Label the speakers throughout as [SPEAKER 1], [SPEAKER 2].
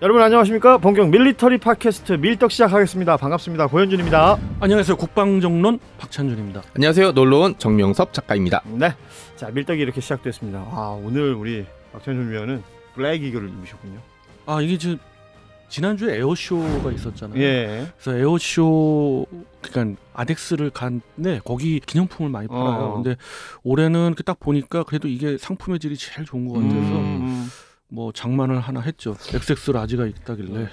[SPEAKER 1] 여러분 안녕하십니까? 본격 밀리터리 팟캐스트 밀떡 시작하겠습니다. 반갑습니다. 고현준입니다.
[SPEAKER 2] 안녕하세요. 국방정론 박찬준입니다.
[SPEAKER 3] 안녕하세요. 놀러온 정명섭 작가입니다.
[SPEAKER 1] 네, 자 밀떡이 이렇게 시작됐습니다. 오늘 우리 박찬준 위원은 블랙 이글을 입으셨군요.
[SPEAKER 2] 이게 지난주에 에어쇼가 있었잖아요.
[SPEAKER 1] 예.
[SPEAKER 2] 그래서 에어쇼 그러니까 아덱스를 갔는데 거기 기념품을 많이 팔아요. 근데 올해는 딱 보니까 그래도 이게 상품의 질이 제일 좋은 것 같아서 뭐 장만을 하나 했죠. XX 라지가 있다길래.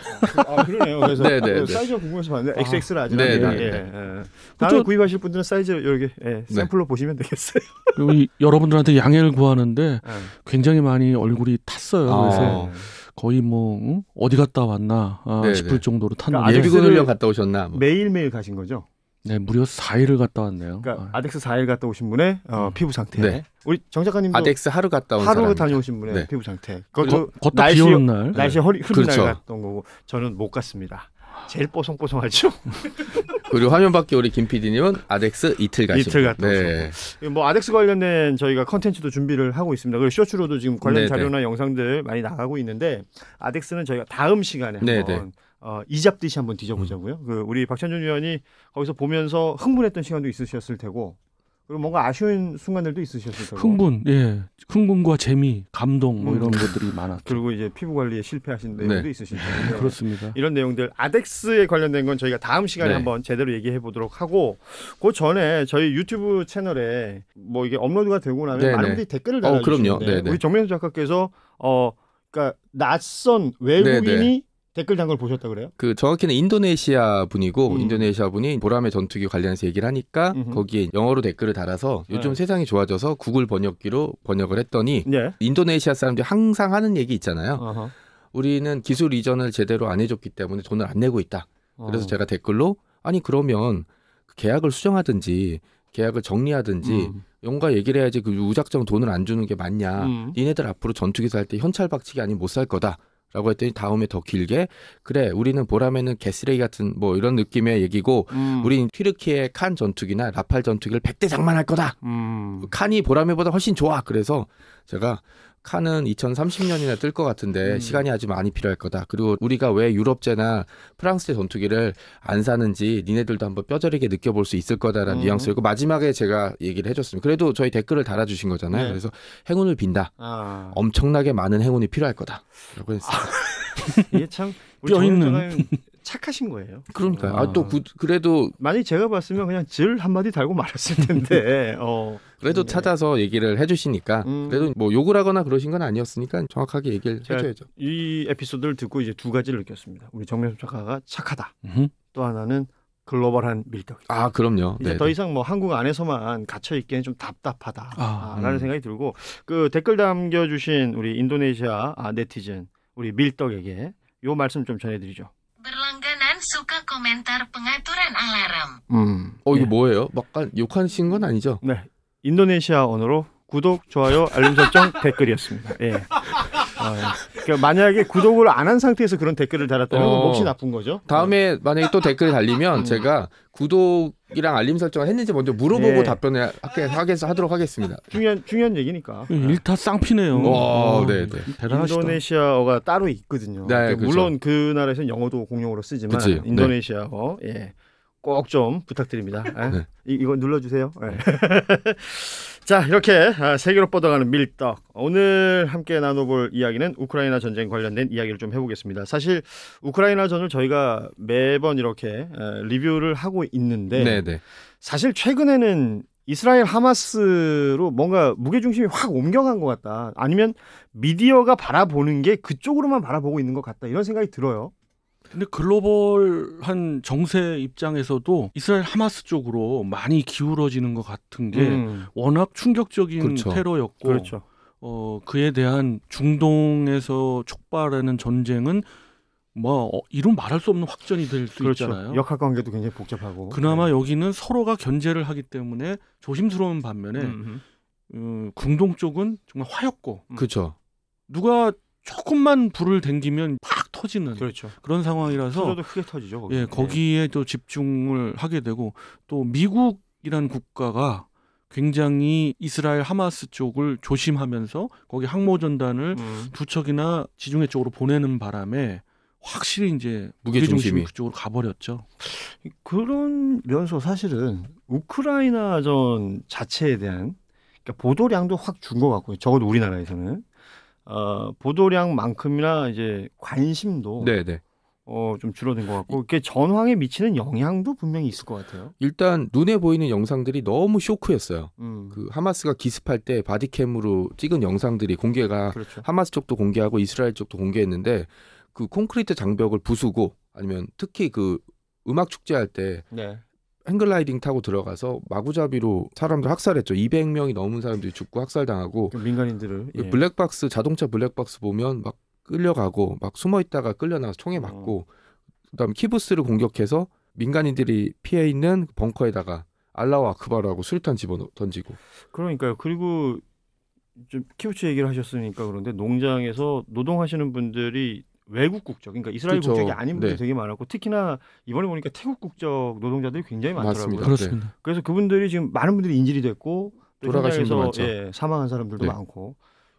[SPEAKER 1] 그러네요. 그래서
[SPEAKER 3] 네네.
[SPEAKER 1] 사이즈가 궁금해서 봤는데 XX 라지가.
[SPEAKER 3] 네네.
[SPEAKER 1] 다음에 구입하실 분들은 사이즈 여기 샘플로 보시면 되겠어요.
[SPEAKER 2] 그리고 여러분들한테 양해를 구하는데 굉장히 많이 얼굴이 탔어요. 그래서 거의 어디 갔다 왔나 싶을 정도로 탔는데.
[SPEAKER 3] 그러니까 예비군 훈련 갔다 오셨나?
[SPEAKER 1] 매일매일 가신 거죠?
[SPEAKER 2] 네, 무려 4일을 갔다 왔네요.
[SPEAKER 1] 그러니까 아덱스 4일 갔다 오신 분의 피부 상태.
[SPEAKER 3] 네.
[SPEAKER 1] 우리 정 작가님도
[SPEAKER 3] 아덱스 하루 갔다 온
[SPEAKER 1] 하루 다녀오신 분의 피부 상태. 그것도
[SPEAKER 2] 걷다 비 오는 날.
[SPEAKER 1] 날씨 흐린
[SPEAKER 3] 그렇죠.
[SPEAKER 1] 날 갔던 거고 저는 못 갔습니다. 제일 뽀송뽀송하죠.
[SPEAKER 3] 그리고 화면 밖에 우리 김 PD님은 아덱스 이틀 가시고.
[SPEAKER 1] 이틀 갔다 오셨고. 뭐 아덱스 관련된 저희가 컨텐츠도 준비를 하고 있습니다. 그리고 쇼츠로도 지금 관련 자료나 영상들 많이 나가고 있는데 아덱스는 저희가 다음 시간에 한번 이잡듯이 한번 뒤져보자고요. 우리 박찬준 위원이 거기서 보면서 흥분했던 시간도 있으셨을 테고, 그리고 뭔가 아쉬운 순간들도 있으셨을 테고.
[SPEAKER 2] 흥분과 재미, 감동 이런 것들이 많았죠.
[SPEAKER 1] 그리고 이제 피부 관리에 실패하신 내용도 있으실 텐데.
[SPEAKER 2] 그렇습니다.
[SPEAKER 1] 이런 내용들 아덱스에 관련된 건 저희가 다음 시간에 한번 제대로 얘기해 보도록 하고, 그 전에 저희 유튜브 채널에 뭐 이게 업로드가 되고 나면 많은 분들이 댓글을 달아주시는데 우리 정명섭 작가께서 그러니까 낯선 외국인이 댓글 단 걸 보셨다 그래요?
[SPEAKER 3] 정확히는 인도네시아 분이고 인도네시아 분이 보라매 전투기 관련해서 얘기를 하니까 거기에 영어로 댓글을 달아서 요즘 세상이 좋아져서 구글 번역기로 번역을 했더니 인도네시아 사람들이 항상 하는 얘기 있잖아요. 우리는 기술 이전을 제대로 안 해줬기 때문에 돈을 안 내고 있다. 그래서 제가 댓글로 그러면 계약을 수정하든지 계약을 정리하든지 뭔가 얘기를 해야지 무작정 돈을 안 주는 게 맞냐. 니네들 앞으로 전투기 살 때 현찰 박치기 아니면 못 살 거다. 라고 했더니 다음에 더 길게 우리는 보라매는 개쓰레기 같은 뭐 이런 느낌의 얘기고 우린 튀르키예 칸 전투기나 라팔 전투기를 100대 장만할 거다. 칸이 보라매보다 훨씬 좋아. 그래서 제가 칸은 2030년이나 뜰 것 같은데 시간이 아주 많이 필요할 거다. 그리고 우리가 왜 유럽제나 프랑스제 전투기를 안 사는지 니네들도 한번 뼈저리게 느껴볼 수 있을 거다라는 뉘앙스였고 마지막에 제가 얘기를 해줬습니다. 그래도 저희 댓글을 달아주신 거잖아요. 그래서 행운을 빈다. 엄청나게 많은 행운이 필요할 거다. 라고 했어요.
[SPEAKER 1] 이게 참 뼈 있는 착하신 거예요.
[SPEAKER 3] 그러니까요. 그래도
[SPEAKER 1] 만약 제가 봤으면 그냥 질 한마디 달고 말았을 텐데.
[SPEAKER 3] 그래도 찾아서 얘기를 해주시니까 그래도 뭐 욕을 하거나 그러신 건 아니었으니까 정확하게 얘기를 해줘야죠.
[SPEAKER 1] 이 에피소드를 듣고 이제 두 가지를 느꼈습니다. 우리 정명섭 작가가 착하다. 또 하나는 글로벌한 밀떡.
[SPEAKER 3] 그럼요.
[SPEAKER 1] 이제 더 이상 뭐 한국 안에서만 갇혀 있기에는 좀 답답하다라는 생각이 들고 댓글 남겨주신 우리 인도네시아 네티즌 우리 밀떡에게 요 말씀 좀 전해드리죠.
[SPEAKER 4] Berlangganan suka komentar pengaturan alarm.
[SPEAKER 3] 이거 뭐예요? 막간 욕하신 건 아니죠?
[SPEAKER 1] 네, 인도네시아 언어로 구독, 좋아요, 알림 설정 댓글이었습니다. 그러니까 만약에 구독을 안 한 상태에서 그런 댓글을 달았다면 몹시 나쁜 거죠.
[SPEAKER 3] 다음에 만약에 또 댓글 달리면 제가 구독이랑 알림 설정을 했는지 먼저 물어보고 답변을 하도록 하겠습니다.
[SPEAKER 1] 중요한 얘기니까.
[SPEAKER 2] 일타 쌍피네요.
[SPEAKER 3] 네.
[SPEAKER 2] 대단하시다.
[SPEAKER 1] 인도네시아어가 따로 있거든요.
[SPEAKER 3] 네,
[SPEAKER 1] 물론 그 나라에서는 영어도 공용어로 쓰지만 인도네시아어 꼭 좀 부탁드립니다. 이거 눌러주세요. 자, 이렇게 세계로 뻗어가는 밀떡. 오늘 함께 나눠볼 이야기는 우크라이나 전쟁 관련된 이야기를 좀 해보겠습니다. 사실 우크라이나 전을 저희가 매번 이렇게 리뷰를 하고 있는데 사실 최근에는 이스라엘 하마스로 뭔가 무게중심이 확 옮겨간 것 같다. 아니면 미디어가 바라보는 게 그쪽으로만 바라보고 있는 것 같다. 이런 생각이 들어요.
[SPEAKER 2] 근데 글로벌한 정세 입장에서도 이스라엘 하마스 쪽으로 많이 기울어지는 것 같은 게 워낙 충격적인 테러였고 그에 대한 중동에서 촉발하는 전쟁은 뭐 이루 말할 수 없는 확전이 될 수 있잖아요.
[SPEAKER 1] 역학관계도 굉장히 복잡하고.
[SPEAKER 2] 그나마 여기는 서로가 견제를 하기 때문에 조심스러운 반면에 중동 쪽은 정말 화였고 누가 조금만 불을 댕기면 팍 터지는 그런 상황이라서
[SPEAKER 1] 터져도 크게 터지죠. 거기.
[SPEAKER 2] 거기에 또 집중을 하게 되고 또 미국이라는 국가가 굉장히 이스라엘 하마스 쪽을 조심하면서 거기 항모 전단을 두 척이나 지중해 쪽으로 보내는 바람에 확실히 이제 무게중심이 그쪽으로 가버렸죠.
[SPEAKER 1] 그런 면에서 사실은 우크라이나전 자체에 대한 그러니까 보도량도 확 준 것 같고요. 적어도 우리나라에서는 보도량만큼이나 이제 관심도
[SPEAKER 3] 네네.
[SPEAKER 1] 좀 줄어든 것 같고 그게 전황에 미치는 영향도 분명히 있을 것 같아요.
[SPEAKER 3] 일단 눈에 보이는 영상들이 너무 쇼크였어요. 그 하마스가 기습할 때 바디캠으로 찍은 영상들이 공개가 그렇죠. 하마스 쪽도 공개하고 이스라엘 쪽도 공개했는데 그 콘크리트 장벽을 부수고 아니면 특히 그 음악 축제할 때 네. 행글라이딩 타고 들어가서 마구잡이로 사람들 학살했죠. 200명이 넘은 사람들이 죽고 학살당하고
[SPEAKER 1] 민간인들을
[SPEAKER 3] 예. 블랙박스 자동차 블랙박스 보면 막 끌려가고 막 숨어 있다가 끌려나가서 총에 맞고 그다음에 키부스를 공격해서 민간인들이 피해 있는 벙커에다가 알라후 아크바르하고 수류탄 집어 던지고.
[SPEAKER 1] 그러니까요. 그리고 좀 키부츠 얘기를 하셨으니까 그런데 농장에서 노동하시는 분들이 외국 국적, 그러니까 이스라엘 그렇죠. 국적이 아닌 분들이 네. 되게 많았고 특히나 이번에 보니까 태국 국적 노동자들이 굉장히 많더라고요.
[SPEAKER 3] 맞습니다.
[SPEAKER 2] 그렇습니다.
[SPEAKER 1] 네. 그래서 그분들이 지금 많은 분들이 인질이 됐고
[SPEAKER 3] 돌아가신 분도 많죠.
[SPEAKER 1] 예, 사망한 사람들도 네. 많고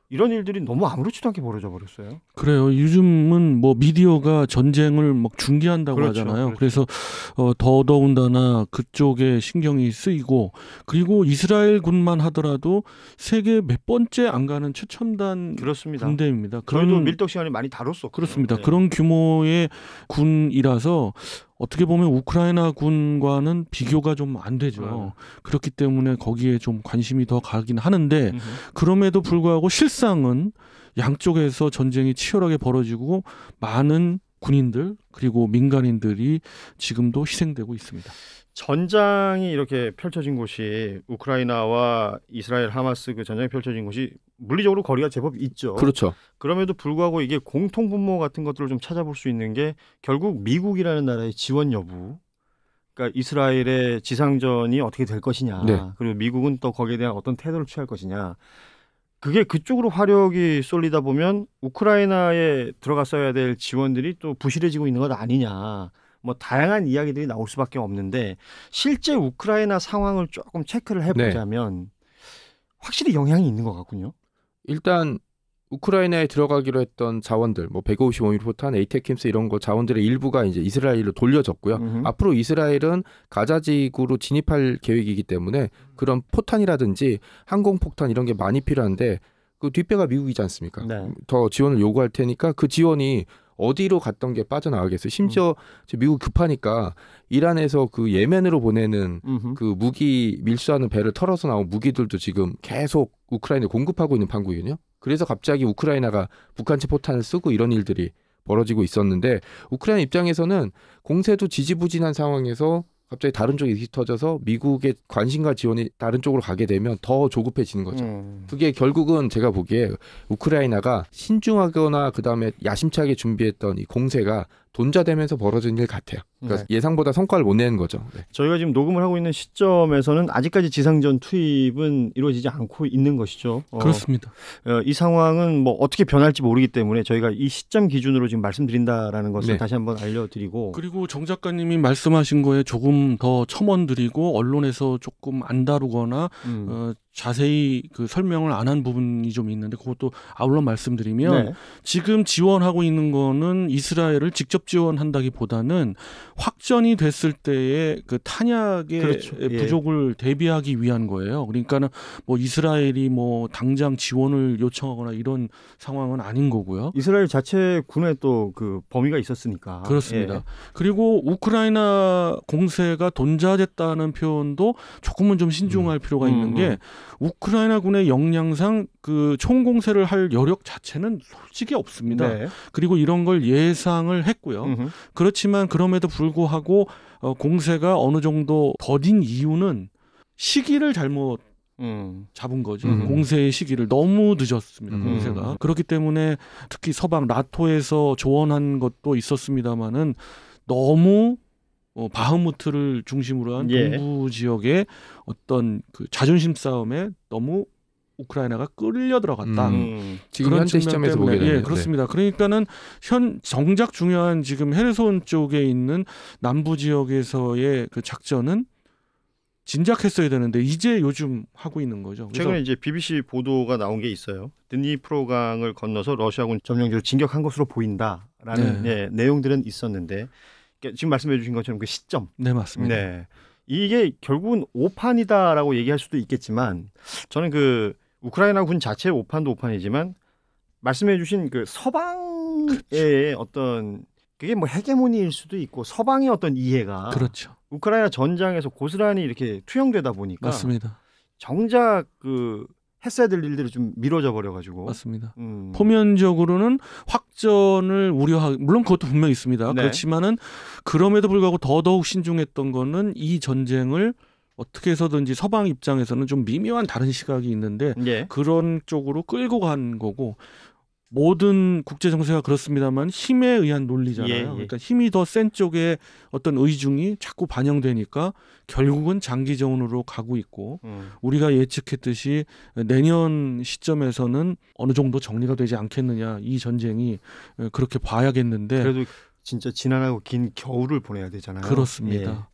[SPEAKER 1] 이런 일들이 너무 아무렇지도 않게 벌어져 버렸어요.
[SPEAKER 2] 그래요. 요즘은 뭐 미디어가 전쟁을 막 중계한다고 그렇죠, 하잖아요. 그렇죠. 그래서 더더군다나 그쪽에 신경이 쓰이고 그리고 이스라엘 군만 하더라도 세계 몇 번째 안 가는 최첨단
[SPEAKER 1] 그렇습니다.
[SPEAKER 2] 군대입니다.
[SPEAKER 1] 저희도 밀떡 시간에 많이 다뤘었고
[SPEAKER 2] 그렇습니다. 네. 그런 규모의 군이라서 어떻게 보면 우크라이나 군과는 비교가 좀 안 되죠. 그렇기 때문에 거기에 좀 관심이 더 가긴 하는데 그럼에도 불구하고 실상은 양쪽에서 전쟁이 치열하게 벌어지고 많은 군인들 그리고 민간인들이 지금도 희생되고 있습니다.
[SPEAKER 1] 전장이 이렇게 펼쳐진 곳이 우크라이나와 이스라엘 하마스 그 전장이 펼쳐진 곳이 물리적으로 거리가 제법 있죠.
[SPEAKER 3] 그렇죠.
[SPEAKER 1] 그럼에도 불구하고 이게 공통 분모 같은 것들을 좀 찾아볼 수 있는 게 결국 미국이라는 나라의 지원 여부. 그러니까 이스라엘의 지상전이 어떻게 될 것이냐. 네. 그리고 미국은 또 거기에 대한 어떤 태도를 취할 것이냐. 그게 그쪽으로 화력이 쏠리다 보면 우크라이나에 들어갔어야 될 지원들이 또 부실해지고 있는 것 아니냐. 뭐 다양한 이야기들이 나올 수밖에 없는데 실제 우크라이나 상황을 조금 체크를 해보자면 네. 확실히 영향이 있는 것 같군요.
[SPEAKER 3] 일단 우크라이나에 들어가기로 했던 자원들, 뭐 155mm 포탄, 에이테킴스 이런 거 자원들의 일부가 이제 이스라엘로 돌려졌고요. 앞으로 이스라엘은 가자지구로 진입할 계획이기 때문에 그런 포탄이라든지 항공폭탄 이런 게 많이 필요한데 그 뒷배가 미국이지 않습니까? 네. 더 지원을 요구할 테니까 그 지원이 어디로 갔던 게 빠져나가겠어요. 심지어 미국 급하니까 이란에서 그 예멘으로 보내는 그 무기 밀수하는 배를 털어서 나온 무기들도 지금 계속 우크라이나에 공급하고 있는 판국이거든요. 그래서 갑자기 우크라이나가 북한chế 포탄을 쓰고 이런 일들이 벌어지고 있었는데 우크라이나 입장에서는 공세도 지지부진한 상황에서 갑자기 다른 쪽이 흩어져서 미국의 관심과 지원이 다른 쪽으로 가게 되면 더 조급해지는 거죠. 그게 결국은 제가 보기에 우크라이나가 신중하거나 그다음에 야심차게 준비했던 이 공세가 돈자되면서 벌어진 일 같아요. 그러니까 네. 예상보다 성과를 못 내는 거죠. 네.
[SPEAKER 1] 저희가 지금 녹음을 하고 있는 시점에서는 아직까지 지상전 투입은 이루어지지 않고 있는 것이죠.
[SPEAKER 2] 그렇습니다.
[SPEAKER 1] 이 상황은 뭐 어떻게 변할지 모르기 때문에 저희가 이 시점 기준으로 지금 말씀드린다라는 것을 네. 다시 한번 알려드리고
[SPEAKER 2] 그리고 정 작가님이 말씀하신 거에 조금 더 첨언드리고 언론에서 조금 안 다루거나 자세히 그 설명을 안 한 부분이 좀 있는데 그것도 아울러 말씀드리면 네. 지금 지원하고 있는 거는 이스라엘을 직접 지원한다기보다는 확전이 됐을 때의 그 탄약의 그렇죠. 부족을 대비하기 위한 거예요. 그러니까는 뭐 이스라엘이 뭐 당장 지원을 요청하거나 이런 상황은 아닌 거고요.
[SPEAKER 1] 이스라엘 자체 군에 또 그 범위가 있었으니까.
[SPEAKER 2] 그렇습니다. 예. 그리고 우크라이나 공세가 돈자됐다는 표현도 조금은 좀 신중할 필요가 있는 게 우크라이나 군의 역량상 그 총공세를 할 여력 자체는 솔직히 없습니다. 네. 그리고 이런 걸 예상을 했고요. 그렇지만 그럼에도 불구하고 공세가 어느 정도 더딘 이유는 시기를 잘못 잡은 거죠. 공세의 시기를 너무 늦었습니다. 공세가. 그렇기 때문에 특히 서방 나토에서 조언한 것도 있었습니다마는 너무 바흐무트를 중심으로 한 동부 지역의 어떤 그 자존심 싸움에 너무 우크라이나가 끌려 들어갔다.
[SPEAKER 3] 지금 현재 시점에서 보게 되면
[SPEAKER 2] 예, 그렇습니다. 그러니까는 정작 중요한 지금 헤르손 쪽에 있는 남부 지역에서의 그 작전은 진작했어야 되는데 이제 요즘 하고 있는 거죠.
[SPEAKER 1] 최근에 이제 BBC 보도가 나온 게 있어요. 드니프로강을 건너서 러시아군 점령지로 진격한 것으로 보인다라는 있다라는 내용들은 있었는데 지금 말씀해 주신 것처럼 그 시점.
[SPEAKER 2] 네, 맞습니다.
[SPEAKER 1] 네. 이게 결국은 오판이다라고 얘기할 수도 있겠지만 저는 그 우크라이나 군 자체의 오판도 오판이지만 말씀해 주신 그 서방의 그렇죠. 어떤 그게 뭐 헤게모니일 수도 있고 서방의 어떤 이해가
[SPEAKER 2] 그렇죠.
[SPEAKER 1] 우크라이나 전장에서 고스란히 이렇게 투영되다 보니까
[SPEAKER 2] 맞습니다.
[SPEAKER 1] 정작 그 했어야 될 일들이 좀 미뤄져 버려가지고
[SPEAKER 2] 맞습니다. 표면적으로는 확전을 우려하고 물론 그것도 분명히 있습니다. 네. 그렇지만은 그럼에도 불구하고 더더욱 신중했던 거는 이 전쟁을 어떻게 해서든지 서방 입장에서는 좀 미묘한 다른 시각이 있는데 그런 쪽으로 끌고 간 거고 모든 국제 정세가 그렇습니다만 힘에 의한 논리잖아요. 그러니까 힘이 더 센 쪽에 어떤 의중이 자꾸 반영되니까 결국은 장기전으로 가고 있고 우리가 예측했듯이 내년 시점에서는 어느 정도 정리가 되지 않겠느냐 이 전쟁이 그렇게 봐야겠는데
[SPEAKER 1] 그래도 진짜 지난하고 긴 겨울을 보내야 되잖아요.
[SPEAKER 2] 그렇습니다.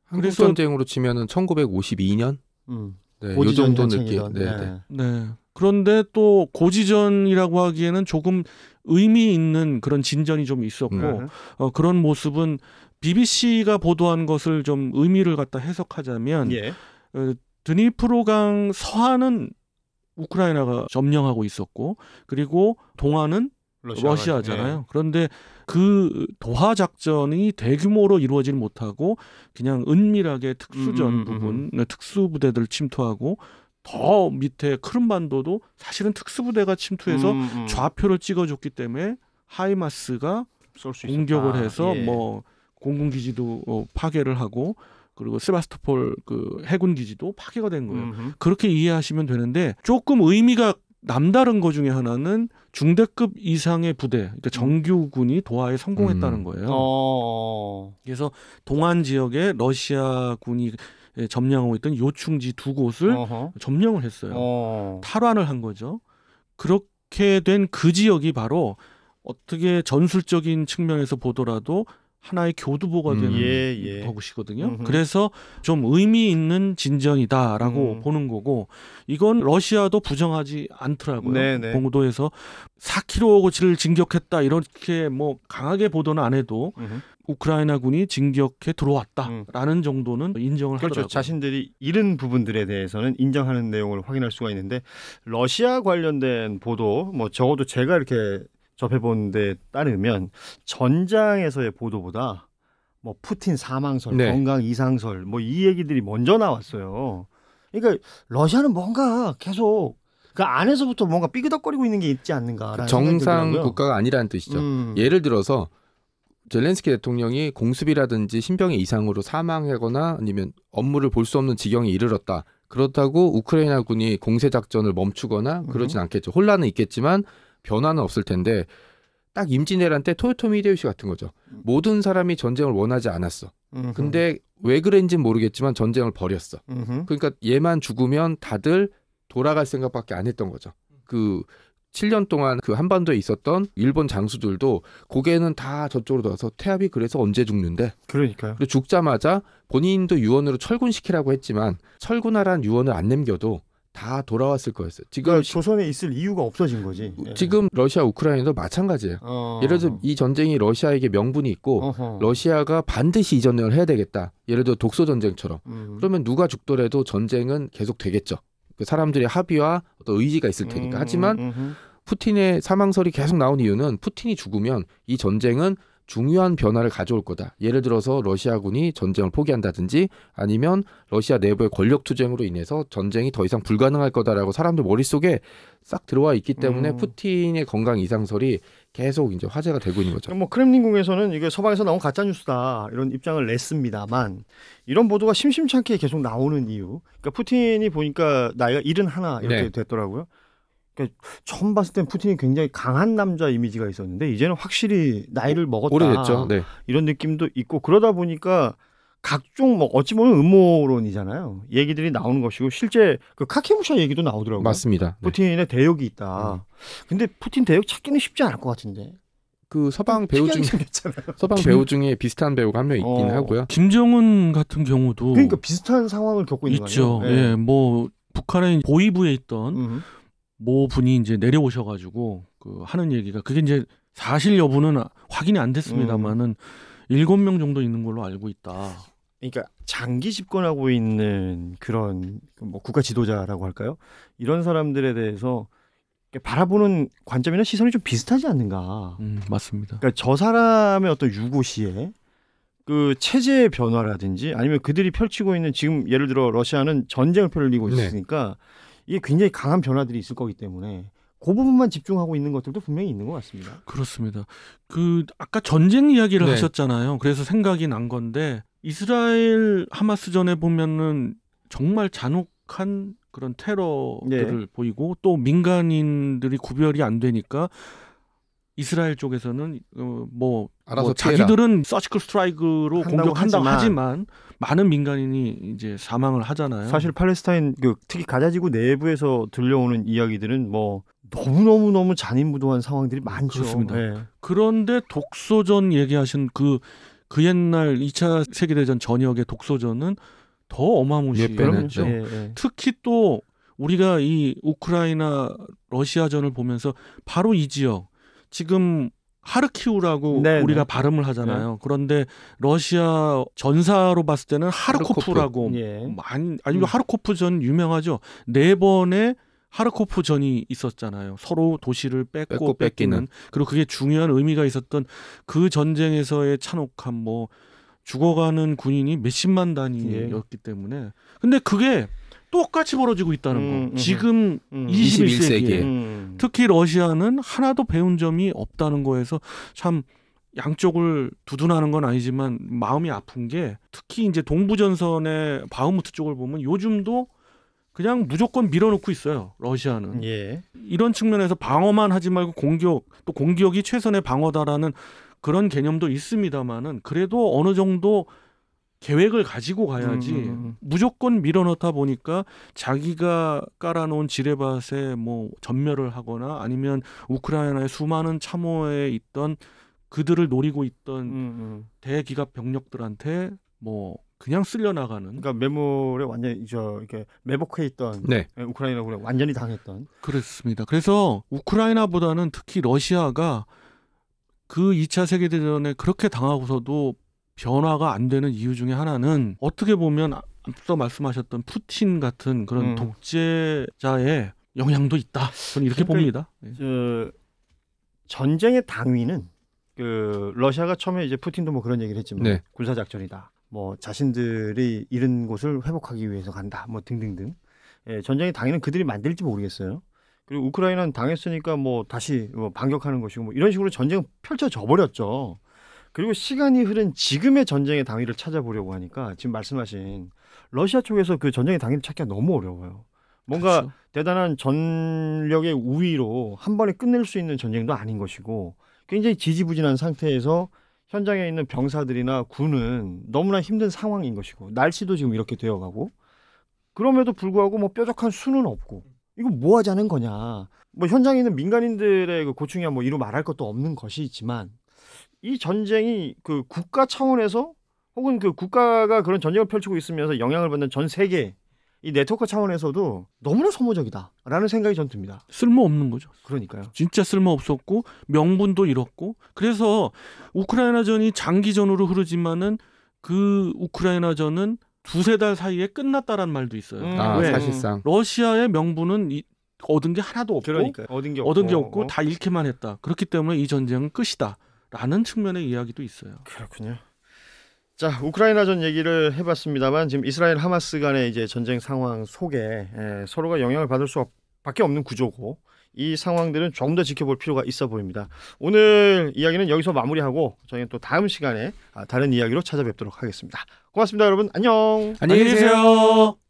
[SPEAKER 3] 한국 전쟁으로 치면은 1952년 네, 이 정도 느낌.
[SPEAKER 2] 네. 그런데 또 고지전이라고 하기에는 조금 의미 있는 그런 진전이 좀 있었고 그런 모습은 BBC가 보도한 것을 좀 의미를 갖다 해석하자면 드니프로강 서안은 우크라이나가 점령하고 있었고 그리고 동안은 러시아잖아요. 그런데 그 도하 작전이 대규모로 이루어지지 못하고 그냥 은밀하게 특수전 부분, 특수부대들 침투하고 더 밑에 크림반도도 사실은 특수부대가 침투해서 좌표를 찍어줬기 때문에 하이마스가 공격을 해서 뭐 공군기지도 파괴를 하고 그리고 세바스토폴 그 해군 기지도 파괴가 된 거예요. 그렇게 이해하시면 되는데 조금 의미가 남다른 것 중에 하나는 중대급 이상의 부대, 그러니까 정규군이 도하에 성공했다는 거예요. 그래서 동안 지역에 러시아군이 점령하고 있던 요충지 두 곳을 점령을 했어요. 탈환을 한 거죠. 그렇게 된 그 지역이 바로 어떻게 전술적인 측면에서 보더라도 하나의 교두보가 되는 것이거든요. 그래서 좀 의미 있는 진전이다라고 보는 거고 이건 러시아도 부정하지 않더라고요. 보도에서 4km를 진격했다 이렇게 뭐 강하게 보도는 안 해도 우크라이나군이 진격해 들어왔다라는 정도는 인정을 하더라고요.
[SPEAKER 1] 그렇죠. 자신들이 잃은 부분들에 대해서는 인정하는 내용을 확인할 수가 있는데 러시아 관련된 보도 뭐 적어도 제가 이렇게 접해본 데 따르면 전장에서의 보도보다 뭐 푸틴 사망설, 건강 이상설 뭐 이 얘기들이 먼저 나왔어요. 그러니까 러시아는 뭔가 계속 그 안에서부터 뭔가 삐그덕거리고 있는 게 있지 않는가라는
[SPEAKER 3] 정상 국가가 아니라는 뜻이죠. 예를 들어서 젤렌스키 대통령이 공습이라든지 신병의 이상으로 사망하거나 아니면 업무를 볼 수 없는 지경에 이르렀다. 그렇다고 우크라이나군이 공세작전을 멈추거나 그러진 않겠죠. 혼란은 있겠지만 변화는 없을 텐데 딱 임진왜란 때 토요토미 히데요시 같은 거죠. 모든 사람이 전쟁을 원하지 않았어. 근데 왜 그랬는지는 모르겠지만 전쟁을 벌였어. 그러니까 얘만 죽으면 다들 돌아갈 생각밖에 안 했던 거죠. 그 7년 동안 그 한반도에 있었던 일본 장수들도 고개는 다 저쪽으로 돌아서 태압이 그래서 언제 죽는데?
[SPEAKER 1] 그러니까요.
[SPEAKER 3] 그리고 죽자마자 본인도 유언으로 철군시키라고 했지만 철군하라는 유언을 안 남겨도 다 돌아왔을 거였어요. 지금
[SPEAKER 1] 그러니까 조선에 있을 이유가 없어진 거지.
[SPEAKER 3] 지금 러시아 우크라이나도 마찬가지예요. 예를 들어 이 전쟁이 러시아에게 명분이 있고 러시아가 반드시 이 전쟁을 해야 되겠다. 예를 들어 독소 전쟁처럼. 그러면 누가 죽더라도 전쟁은 계속 되겠죠. 그 사람들의 합의와 어떤 의지가 있을 테니까. 하지만 푸틴의 사망설이 계속 나온 이유는 푸틴이 죽으면 이 전쟁은 중요한 변화를 가져올 거다. 예를 들어서 러시아군이 전쟁을 포기한다든지 아니면 러시아 내부의 권력 투쟁으로 인해서 전쟁이 더 이상 불가능할 거다라고 사람들 머릿속에 싹 들어와 있기 때문에 푸틴의 건강 이상설이 계속 이제 화제가 되고 있는 거죠.
[SPEAKER 1] 뭐 크렘린궁에서는 이게 서방에서 나온 가짜 뉴스다 이런 입장을 냈습니다만 이런 보도가 심심치 않게 계속 나오는 이유. 그러니까 푸틴이 보니까 나이가 71 이렇게 됐더라고요. 그러니까 처음 봤을 땐 푸틴이 굉장히 강한 남자 이미지가 있었는데 이제는 확실히 나이를 먹었다.
[SPEAKER 3] 오래됐죠.
[SPEAKER 1] 이런 느낌도 있고 그러다 보니까 각종 뭐 어찌 보면 음모론이잖아요. 얘기들이 나오는 것이고 실제 그 카케무샤 얘기도 나오더라고요.
[SPEAKER 3] 맞습니다.
[SPEAKER 1] 푸틴의 대역이 있다. 근데 푸틴 대역 찾기는 쉽지 않을 것 같은데.
[SPEAKER 3] 그 서방 배우 중에 비슷한 배우가 한 명 있긴 하고요.
[SPEAKER 2] 김정은 같은 경우도
[SPEAKER 1] 그러니까 비슷한 상황을 겪고 있는
[SPEAKER 2] 있죠.
[SPEAKER 1] 거예요.
[SPEAKER 2] 예, 뭐 북한의 보위부에 있던 모 분이 이제 내려오셔가지고 그 하는 얘기가 그게 이제 사실 여부는 확인이 안 됐습니다만은 7명 정도 있는 걸로 알고 있다.
[SPEAKER 1] 그러니까 장기 집권하고 있는 그런 뭐 국가 지도자라고 할까요? 이런 사람들에 대해서 바라보는 관점이나 시선이 좀 비슷하지 않는가?
[SPEAKER 2] 맞습니다.
[SPEAKER 1] 그러니까 저 사람의 어떤 유고시에 그 체제의 변화라든지 아니면 그들이 펼치고 있는 지금 예를 들어 러시아는 전쟁을 펼리고 있으니까 이게 굉장히 강한 변화들이 있을 거기 때문에 그 부분만 집중하고 있는 것들도 분명히 있는 것 같습니다.
[SPEAKER 2] 그렇습니다. 그 아까 전쟁 이야기를 하셨잖아요. 그래서 생각이 난 건데 이스라엘 하마스전에 보면은 정말 잔혹한 그런 테러들을 보이고 또 민간인들이 구별이 안 되니까 이스라엘 쪽에서는 뭐 자기들은 서지컬 스트라이크로 공격한다고 하지만 많은 민간인이 이제 사망을 하잖아요.
[SPEAKER 1] 사실 팔레스타인 특히 가자지구 내부에서 들려오는 이야기들은 뭐 너무 잔인무도한 상황들이 많죠.
[SPEAKER 2] 그렇습니다. 그런데 독소전 얘기하신 그 옛날 2차 세계대전 전역의 독소전은 더 어마무시했죠. 특히 또 우리가 이 우크라이나 러시아전을 보면서 바로 이 지역 지금 하르키우라고 우리가 발음을 하잖아요. 그런데 러시아 전사로 봤을 때는 하르코프라고 아니 하르코프 전 유명하죠. 4번의 하르코프 전이 있었잖아요. 서로 도시를 뺏고 뺏기는. 그리고 그게 중요한 의미가 있었던 그 전쟁에서의 찬혹함, 뭐 죽어가는 군인이 몇십만 단위였기 때문에. 근데 그게 똑같이 벌어지고 있다는 거. 지금 21세기에. 특히 러시아는 하나도 배운 점이 없다는 거에서 참 양쪽을 두둔하는 건 아니지만 마음이 아픈 게 특히 이제 동부전선의 바흐무트 쪽을 보면 요즘도 그냥 무조건 밀어놓고 있어요. 러시아는. 이런 측면에서 방어만 하지 말고 또 공격이 최선의 방어다라는 그런 개념도 있습니다만은 그래도 어느 정도 계획을 가지고 가야지 무조건 밀어넣다 보니까 자기가 깔아놓은 지뢰밭에 뭐 전멸을 하거나 아니면 우크라이나의 수많은 참호에 있던 그들을 노리고 있던 대기갑 병력들한테 뭐 그냥 쓸려나가는.
[SPEAKER 1] 그러니까 매몰에 완전히 이렇게 매복해 있던 우크라이나군에 완전히 당했던.
[SPEAKER 2] 그렇습니다. 그래서 우크라이나보다는 특히 러시아가 그 2차 세계대전에 그렇게 당하고서도 변화가 안 되는 이유 중에 하나는 어떻게 보면 앞서 말씀하셨던 푸틴 같은 그런 독재자의 영향도 있다. 저는 이렇게 봅니다.
[SPEAKER 1] 전쟁의 당위는 러시아가 처음에 이제 푸틴도 뭐 그런 얘기를 했지만 군사작전이다. 뭐 자신들이 잃은 곳을 회복하기 위해서 간다. 뭐 등등등. 전쟁의 당위는 그들이 만들지 모르겠어요. 그리고 우크라이나는 당했으니까 뭐 다시 반격하는 것이고 뭐 이런 식으로 전쟁은 펼쳐져 버렸죠. 그리고 시간이 흐른 지금의 전쟁의 당위를 찾아보려고 하니까 지금 말씀하신 러시아 쪽에서 그 전쟁의 당위를 찾기가 너무 어려워요. 뭔가 대단한 전력의 우위로 한 번에 끝낼 수 있는 전쟁도 아닌 것이고 굉장히 지지부진한 상태에서 현장에 있는 병사들이나 군은 너무나 힘든 상황인 것이고 날씨도 지금 이렇게 되어가고 그럼에도 불구하고 뭐 뾰족한 수는 없고 이거 뭐 하자는 거냐. 뭐 현장에 있는 민간인들의 그 고충이야 뭐 이루 말할 것도 없는 것이지만 이 전쟁이 그 국가 차원에서 혹은 그 국가가 그런 전쟁을 펼치고 있으면서 영향을 받는 전 세계 이 네트워크 차원에서도 너무나 소모적이다라는 생각이 전 듭니다.
[SPEAKER 2] 쓸모없는 거죠.
[SPEAKER 1] 그러니까요.
[SPEAKER 2] 진짜 쓸모없었고 명분도 잃었고 그래서 우크라이나전이 장기전으로 흐르지만은 그 우크라이나전은 2-3달 사이에 끝났다란 말도 있어요.
[SPEAKER 3] 왜? 사실상
[SPEAKER 2] 러시아의 명분은 얻은 게 하나도 없고
[SPEAKER 1] 그러니까 얻은 게 없고
[SPEAKER 2] 다 잃기만 했다. 그렇기 때문에 이 전쟁은 끝이다라는 측면의 이야기도 있어요.
[SPEAKER 1] 그렇군요. 자, 우크라이나전 얘기를 해봤습니다만 지금 이스라엘 하마스 간의 이제 전쟁 상황 속에 서로가 영향을 받을 수밖에 없는 구조고 이 상황들은 조금 더 지켜볼 필요가 있어 보입니다. 오늘 이야기는 여기서 마무리하고 저희는 또 다음 시간에 다른 이야기로 찾아뵙도록 하겠습니다. 고맙습니다, 여러분. 안녕.
[SPEAKER 3] 안녕히 계세요.